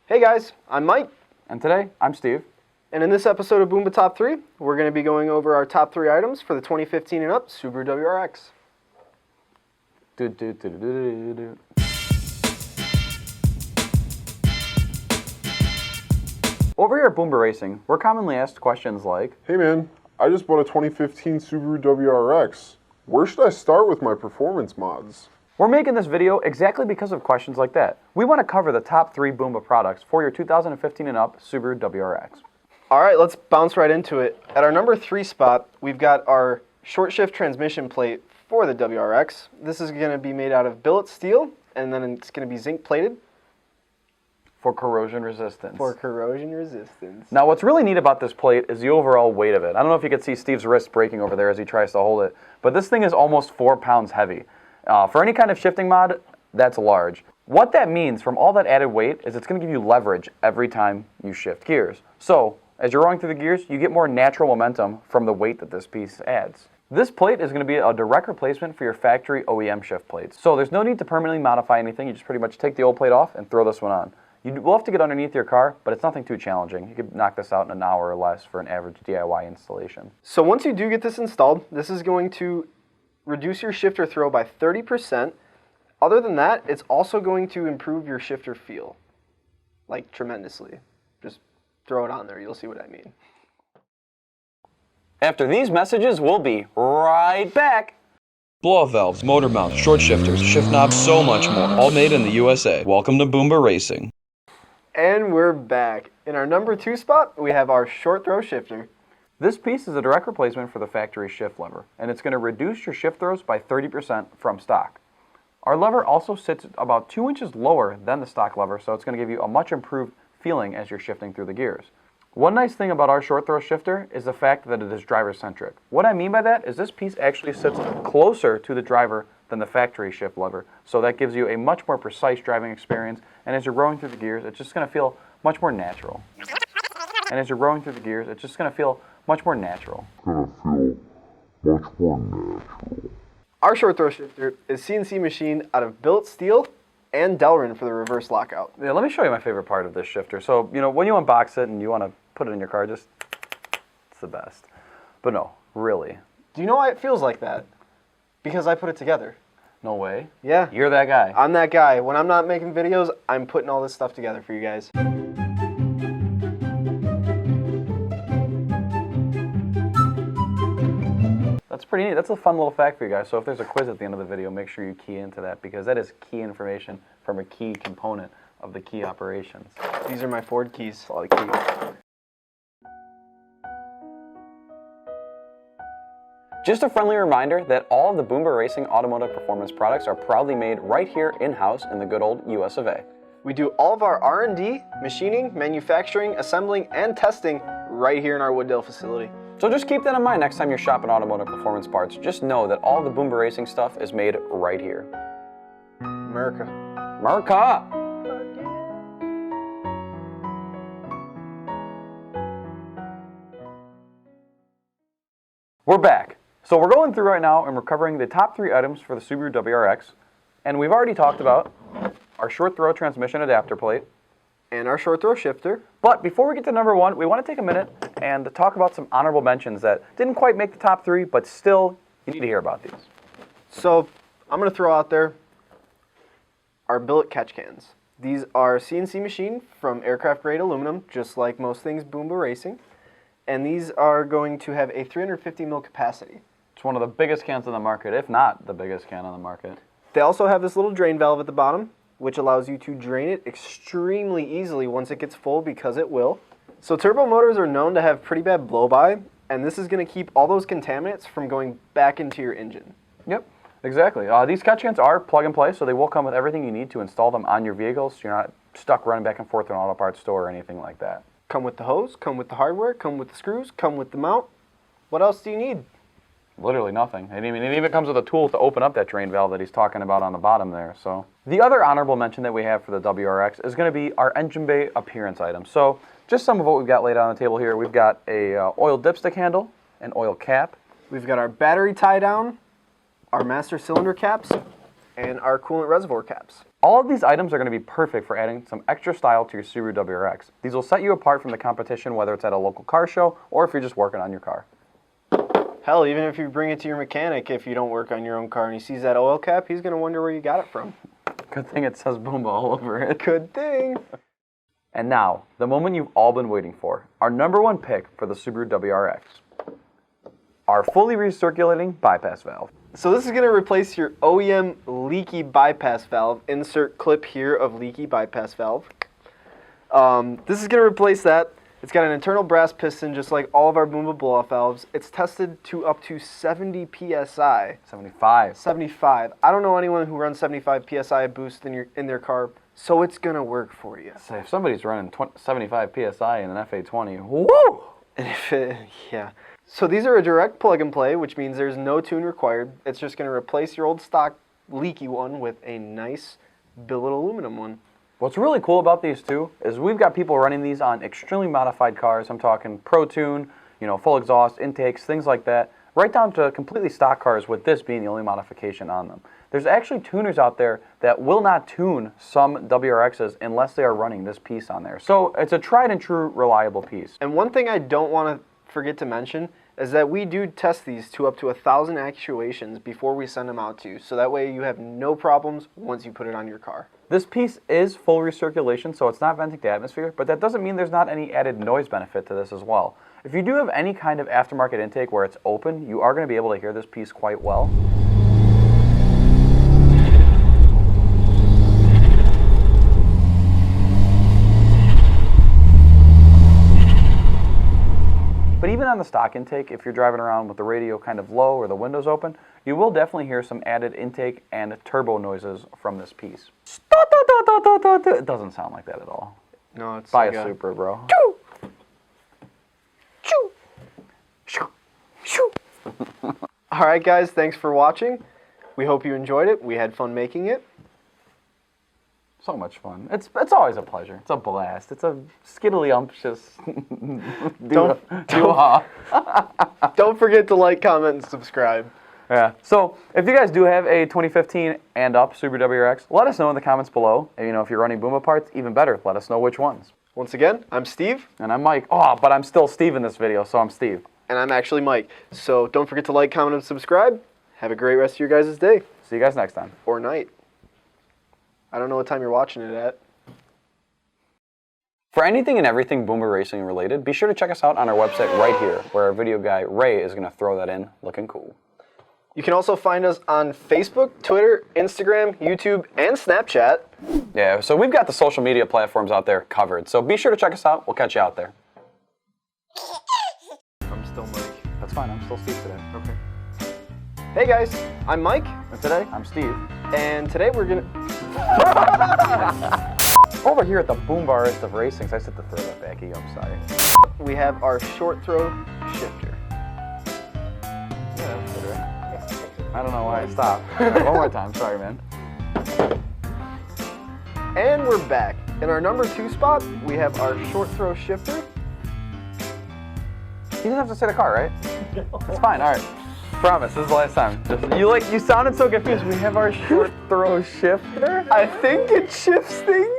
Hey guys, I'm Mike. And today, I'm Steve. And in this episode of Boomba Top 3, we're going to be going over our top 3 items for the 2015 and up Subaru WRX. Over here at Boomba Racing, we're commonly asked questions like, Hey man, I just bought a 2015 Subaru WRX. Where should I start with my performance mods? we're making this video exactly because of questions like that. We want to cover the top 3 Boomba products for your 2015 and up Subaru WRX. Alright, let's bounce right into it. At our number 3 spot, we've got our short shift transmission plate for the WRX. This is going to be made out of billet steel, and then it's going to be zinc plated. For corrosion resistance. For corrosion resistance. Now, what's really neat about this plate is the overall weight of it. I don't know if you can see Steve's wrist breaking over there as he tries to hold it, but this thing is almost 4 pounds heavy. For any kind of shifting mod, that's large. What that means from all that added weight is it's going to give you leverage every time you shift gears. So, as you're rolling through the gears, you get more natural momentum from the weight that this piece adds. This plate is going to be a direct replacement for your factory OEM shift plates. So there's no need to permanently modify anything. You just pretty much take the old plate off and throw this one on. You will have to get underneath your car, but it's nothing too challenging. You could knock this out in an hour or less for an average DIY installation. So once you do get this installed, this is going to reduce your shifter throw by 30%. Other than that, it's also going to improve your shifter feel, like tremendously. Just throw it on there, you'll see what I mean. After these messages, we'll be right back. Blow-off valves, motor mounts, short shifters, shift knobs, so much more. All made in the USA. Welcome to Boomba Racing. And we're back. In our number 2 spot, we have our short throw shifter. This piece is a direct replacement for the factory shift lever, and it's going to reduce your shift throws by 30% from stock. Our lever also sits about 2 inches lower than the stock lever, so it's going to give you a much improved feeling as you're shifting through the gears. One nice thing about our short throw shifter is the fact that it is driver-centric. What I mean by that is this piece actually sits closer to the driver than the factory shift lever, so that gives you a much more precise driving experience, and as you're rolling through the gears, it's just going to feel much more natural. Our short throw shifter is CNC machined out of billet steel and Delrin for the reverse lockout. Yeah, let me show you my favorite part of this shifter. So, when you unbox it and you want to put it in your car, it's the best. But no, really. Do you know why it feels like that? Because I put it together. No way. Yeah. You're that guy. I'm that guy. When I'm not making videos, I'm putting all this stuff together for you guys. That's pretty neat. That's a fun little fact for you guys. So if there's a quiz at the end of the video, make sure you key into that because that is key information from a key component of the key operations. These are my Ford keys. All the keys. Just a friendly reminder that all of the Boomba Racing automotive performance products are proudly made right here in-house in the good old US of A. We do all of our R&D, machining, manufacturing, assembling, and testing right here in our Wooddale facility. So just keep that in mind next time you're shopping automotive performance parts. Just know that all the Boomba Racing stuff is made right here. America. America! We're back. So we're going through right now and we're covering the top 3 items for the Subaru WRX. And we've already talked about our short throw transmission adapter plate. And our short throw shifter. But before we get to number 1, we want to take a minute and talk about some honorable mentions that didn't quite make the top 3, but still, you need to hear about these. So, I'm going to throw out there our billet catch cans. These are CNC machined from aircraft grade aluminum, just like most things Boomba Racing. And these are going to have a 350 ml capacity. It's one of the biggest cans on the market, if not the biggest can on the market. They also have this little drain valve at the bottom, which allows you to drain it extremely easily once it gets full, because it will. So turbo motors are known to have pretty bad blow-by, and this is going to keep all those contaminants from going back into your engine. Yep, exactly. These catch cans are plug and play, so they will come with everything you need to install them on your vehicles, so you're not stuck running back and forth to an auto parts store or anything like that. Come with the hose, come with the hardware, come with the screws, come with the mount. What else do you need? Literally nothing. It even comes with a tool to open up that drain valve that he's talking about on the bottom there. So the other honorable mention that we have for the WRX is going to be our engine bay appearance items. So just some of what we've got laid out on the table here. We've got a oil dipstick handle, an oil cap. We've got our battery tie down, our master cylinder caps, and our coolant reservoir caps. All of these items are going to be perfect for adding some extra style to your Subaru WRX. These will set you apart from the competition, whether it's at a local car show or if you're just working on your car. Hell, even if you bring it to your mechanic, if you don't work on your own car and he sees that oil cap, he's going to wonder where you got it from. Good thing it says Boomba all over it. Good thing. And now, the moment you've all been waiting for, our number one pick for the Subaru WRX. Our fully recirculating bypass valve. So this is going to replace your OEM leaky bypass valve. Insert clip here of leaky bypass valve. This is going to replace that. It's got an internal brass piston just like all of our Boomba blow-off valves. It's tested to up to 70 PSI. 75. 75. I don't know anyone who runs 75 PSI boost in their car, so it's going to work for you. So if somebody's running 75 PSI in an F820, woo! And if it, yeah. So these are a direct plug and play, which means there's no tune required. It's just going to replace your old stock leaky one with a nice billet aluminum one. What's really cool about these two is we've got people running these on extremely modified cars. I'm talking Pro Tune, full exhaust, intakes, things like that, right down to completely stock cars with this being the only modification on them. There's actually tuners out there that will not tune some WRXs unless they are running this piece on there. So it's a tried and true reliable piece. And one thing I don't want to forget to mention is that we do test these to up to 1,000 actuations before we send them out to you. So that way you have no problems once you put it on your car. This piece is full recirculation, so it's not venting the atmosphere, but that doesn't mean there's not any added noise benefit to this as well. If you do have any kind of aftermarket intake where it's open, you are going to be able to hear this piece quite well. But even on the stock intake, if you're driving around with the radio kind of low or the windows open, you will definitely hear some added intake and turbo noises from this piece. It doesn't sound like that at all. No, it's Buy like a Super, bro. All right, guys, thanks for watching. We hope you enjoyed it. We had fun making it. So much fun. It's always a pleasure. It's a blast. It's a skiddly-umptious Don't forget to like, comment, and subscribe. Yeah. So if you guys do have a 2015 and up Subaru WRX, let us know in the comments below. And, if you're running Boomba parts, even better, let us know which ones. Once again, I'm Steve. And I'm Mike. Oh, but I'm still Steve in this video, so I'm Steve. And I'm actually Mike. So don't forget to like, comment, and subscribe. Have a great rest of your guys' day. See you guys next time. Or night. I don't know what time you're watching it at. For anything and everything Boomba Racing related, be sure to check us out on our website right here, where our video guy Ray is going to throw that in looking cool. You can also find us on Facebook, Twitter, Instagram, YouTube, and Snapchat. Yeah, so we've got the social media platforms out there covered, so be sure to check us out. We'll catch you out there. I'm still Mike. That's fine, I'm still Steve today. Okay. Hey guys, I'm Mike. And today, I'm Steve. And today we're gonna... Over here at the Boomba of Racing, so I just have to throw that back at you, I'm sorry. We have our short throw shifter. Yeah, that's good, right? I don't know why I stopped. One more time, sorry, man. And we're back. In our number 2 spot, we have our short throw shifter. You didn't have to say the car, right? It's fine, all right. Promise, this is the last time. You sounded so confused. We have our short throw shifter? I think it shifts things.